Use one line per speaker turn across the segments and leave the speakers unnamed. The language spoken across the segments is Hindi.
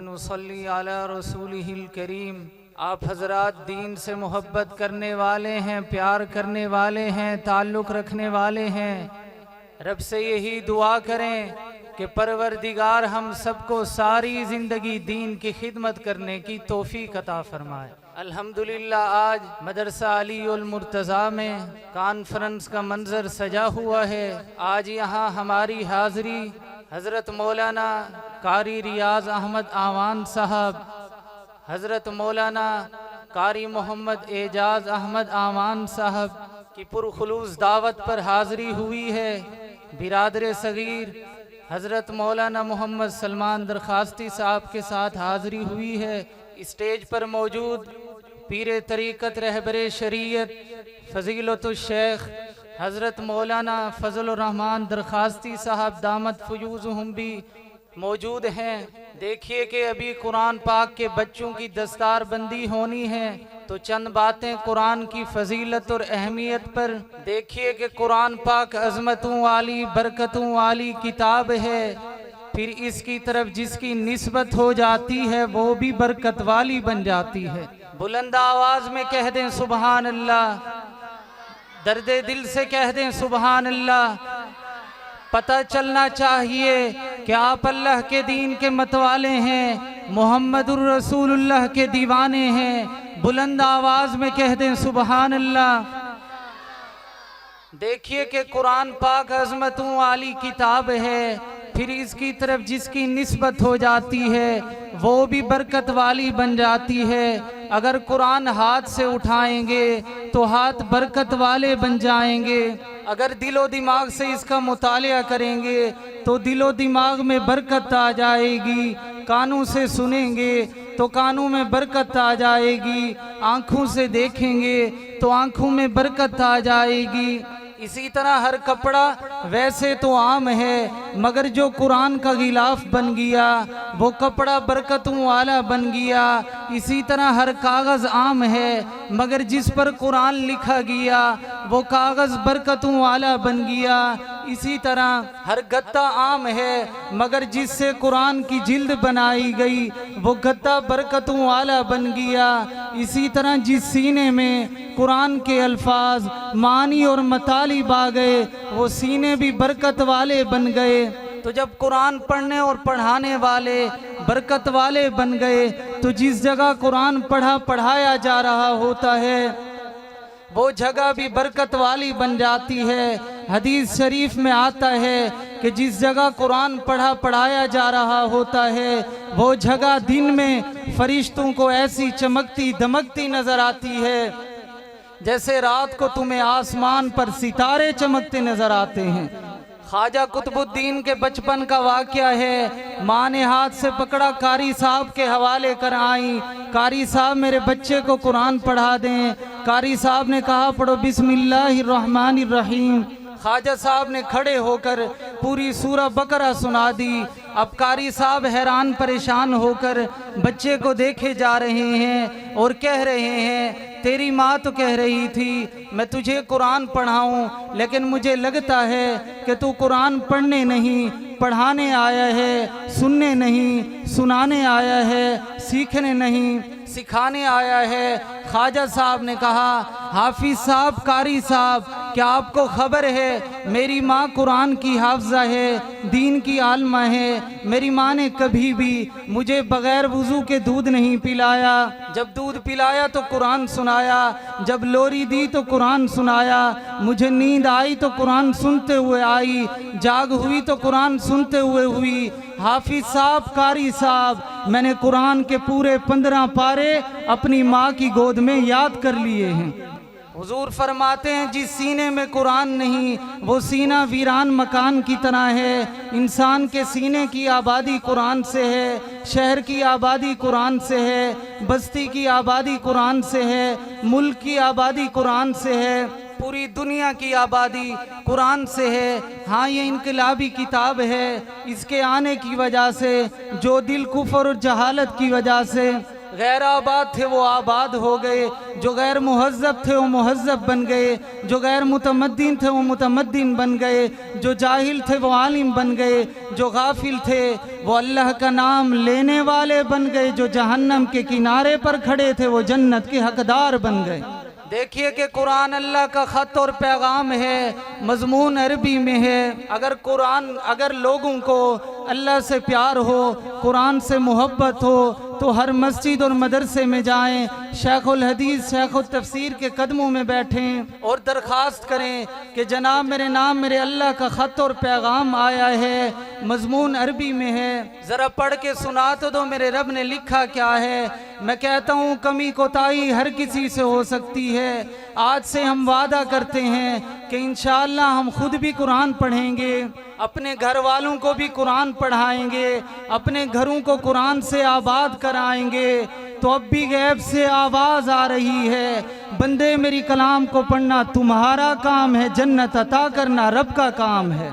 व नुसल्ली अला रसूलिहिल करीम। आप हजरात दीन से मोहब्बत करने वाले हैं, प्यार करने वाले हैं, ताल्लुक़ रखने वाले हैं। रब से यही दुआ करें कि परवरदिगार हम सबको सारी ज़िंदगी दीन की खिदमत करने की तौफीक अता फरमाए। अल्हम्दुलिल्लाह आज मदरसा अली उल मुर्तज़ा में कॉन्फ्रेंस का मंजर सजा हुआ है। आज यहाँ हमारी हाज़री हज़रत मौलाना कारी रियाज अहमद आवान साहब, हज़रत मौलाना कारी मोहम्मद एजाज अहमद आवान साहब की पुरखुलूस दावत पर हाज़री हुई है। बिरादर सगीर हज़रत मौलाना मोहम्मद सलमान दरखास्ती साहब के साथ हाज़री हुई है। स्टेज पर मौजूद पीर तरीक़त रहबर शरीयत फ़ज़ीलतुल शेख हज़रत मौलाना फ़ज़लुर रहमान दरखास्ती साहब दामत फ़ुयूज़ुहुम भी मौजूद हैं। देखिए कि अभी कुरान पाक के बच्चों की दस्तार बंदी होनी है, तो चंद बातें कुरान की फ़जीलत और अहमियत पर। देखिए कि कुरान पाक अज़मतों वाली बरकतों वाली किताब है, फिर इसकी तरफ जिसकी निस्बत हो जाती है वो भी बरकत वाली बन जाती है। बुलंद आवाज़ में कह दें सुबहान अल्लाह, दर्दे दिल से कह दें सुबहान अल्लाह। पता चलना चाहिए कि आप अल्लाह के दीन के मतवाले हैं, मोहम्मदुर रसूलुल्लाह के दीवाने हैं। बुलंद आवाज़ में कह दें सुबहान अल्लाह। देखिए कि कुरान पाक अज़मतों वाली किताब है, फिर इसकी तरफ जिसकी निस्बत हो जाती है वो भी बरकत वाली बन जाती है। अगर कुरान हाथ से उठाएंगे तो हाथ बरकत वाले बन जाएंगे। अगर दिलो दिमाग से इसका मुतालिया करेंगे तो दिलो दिमाग में बरकत आ जाएगी। कानों से सुनेंगे तो कानों में बरकत आ जाएगी। आँखों से देखेंगे तो आँखों में बरकत आ जाएगी। इसी तरह हर कपड़ा वैसे तो आम है, मगर जो कुरान का गिलाफ बन गया वो कपड़ा बरकतों वाला बन गया। इसी तरह हर कागज़ आम है, मगर जिस पर कुरान लिखा गया वो कागज़ बरकतों वाला बन गया। इसी तरह हर गत्ता आम है, मगर जिससे कुरान की जिल्द बनाई गई वो गत्ता बरकतों वाला बन गया। इसी तरह जिस सीने में कुरान के अल्फाज मानी और मतालिब आ गए वो सीने भी बरकत वाले बन गए। तो जब कुरान पढ़ने और पढ़ाने वाले बरकत वाले बन गए तो जिस जगह कुरान पढ़ाया जा रहा होता है वो जगह भी बरकत वाली बन जाती है। हदीस शरीफ में आता है कि जिस जगह कुरान पढ़ाया जा रहा होता है वो जगह दिन में फरिश्तों को ऐसी चमकती दमकती नजर आती है जैसे रात को तुम्हें आसमान पर सितारे चमकते नजर आते हैं। ख्वाजा कुतुबुद्दीन के बचपन का वाक़या है। माँ ने हाथ से पकड़ा, कारी साहब के हवाले कर आई। कारी साहब मेरे बच्चे को कुरान पढ़ा दें। कारी साहब ने कहा पढ़ो बिस्मिल्लाहिर्रहमानिर्रहीम। ख्वाजा साहब ने खड़े होकर पूरी सूरह बकरा सुना दी। अब कारी साहब हैरान परेशान होकर बच्चे को देखे जा रहे हैं और कह रहे हैं तेरी माँ तो कह रही थी मैं तुझे कुरान पढ़ाऊं, लेकिन मुझे लगता है कि तू कुरान पढ़ने नहीं पढ़ाने आया है, सुनने नहीं सुनाने आया है, सीखने नहीं सिखाने आया है। ख्वाजा साहब ने कहा हाफिज साहब, कारी साहब, क्या आपको खबर है मेरी माँ कुरान की हाफजा है, दीन की आलमा है। मेरी माँ ने कभी भी मुझे बग़ैर वुज़ू के दूध नहीं पिलाया। जब दूध पिलाया तो कुरान सुनाया, जब लोरी दी तो कुरान सुनाया। मुझे नींद आई तो कुरान सुनते हुए आई, जाग हुई तो कुरान सुनते हुए हुई। हाफिज साहब, कारी साहब, मैंने कुरान के पूरे 15 पारे अपनी माँ की गोद में याद कर लिए हैं। हुजूर फरमाते हैं जिस सीने में कुरान नहीं वो सीना वीरान मकान की तरह है। इंसान के सीने की आबादी कुरान से है, शहर की आबादी कुरान से है, बस्ती की आबादी कुरान से है, मुल्क की आबादी कुरान से है, पूरी दुनिया की आबादी कुरान से है। हाँ, ये इनकलाबी किताब है। इसके आने की वजह से जो दिल कुफर और जहालत की वजह से गैर आबाद थे वो आबाद हो गए, जो गैर मुहज़्ज़ब थे वो मुहज़्ज़ब बन गए, जो गैर मुतमद्दिन थे वो मुतमद्दिन बन गए, जो जाहिल थे वो आलिम बन गए, जो गाफिल थे वो अल्लाह का नाम लेने वाले बन गए, जो जहन्नम के किनारे पर खड़े थे वो जन्नत के हकदार बन गए। देखिए कि कुरान अल्लाह का ख़त और पैगाम है, मजमून अरबी में है। अगर लोगों को अल्लाह से प्यार हो, कुरान से मोहब्बत हो, तो हर मस्जिद और मदरसे में जाएं, शेखुल हदीस शेखुल तफसीर के कदमों में बैठें और दरख्वास्त करें कि जनाब मेरे नाम मेरे अल्लाह का ख़त और पैगाम आया है, मजमून अरबी में है, ज़रा पढ़ के सुना तो दो मेरे रब ने लिखा क्या है। मैं कहता हूँ कमी कोताही हर किसी से हो सकती है। आज से हम वादा करते हैं कि इंशाअल्लाह हम खुद भी कुरान पढ़ेंगे, अपने घर वालों को भी कुरान पढ़ाएंगे, अपने घरों को कुरान से आबाद कराएंगे। तो अब भी गैब से आवाज़ आ रही है, बंदे मेरी कलाम को पढ़ना तुम्हारा काम है, जन्नत अता करना रब का काम है।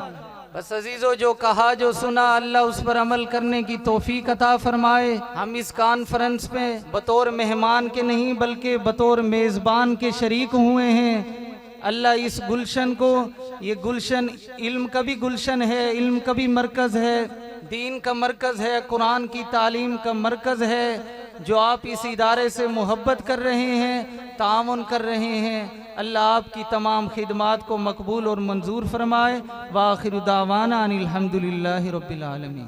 बस अजीज़ों, जो कहा जो सुना अल्लाह उस पर अमल करने की तौफीक अता फरमाए। हम इस कॉन्फ्रेंस में बतौर मेहमान के नहीं बल्कि बतौर मेज़बान के शरीक हुए हैं। अल्लाह इस गुलशन को, ये गुलशन इल्म का भी गुलशन है, इल्म का भी मरकज़ है, दीन का मरकज़ है, कुरान की तालीम का मरकज़ है। जो आप इस इदारे से मोहब्बत कर रहे हैं, तामुन कर रहे हैं, अल्लाह आपकी तमाम खिदमात को मकबूल और मंजूर फरमाए। व आखिर दावाना अनिल हम्दुलिल्लाहि रब्बिल आलमीन।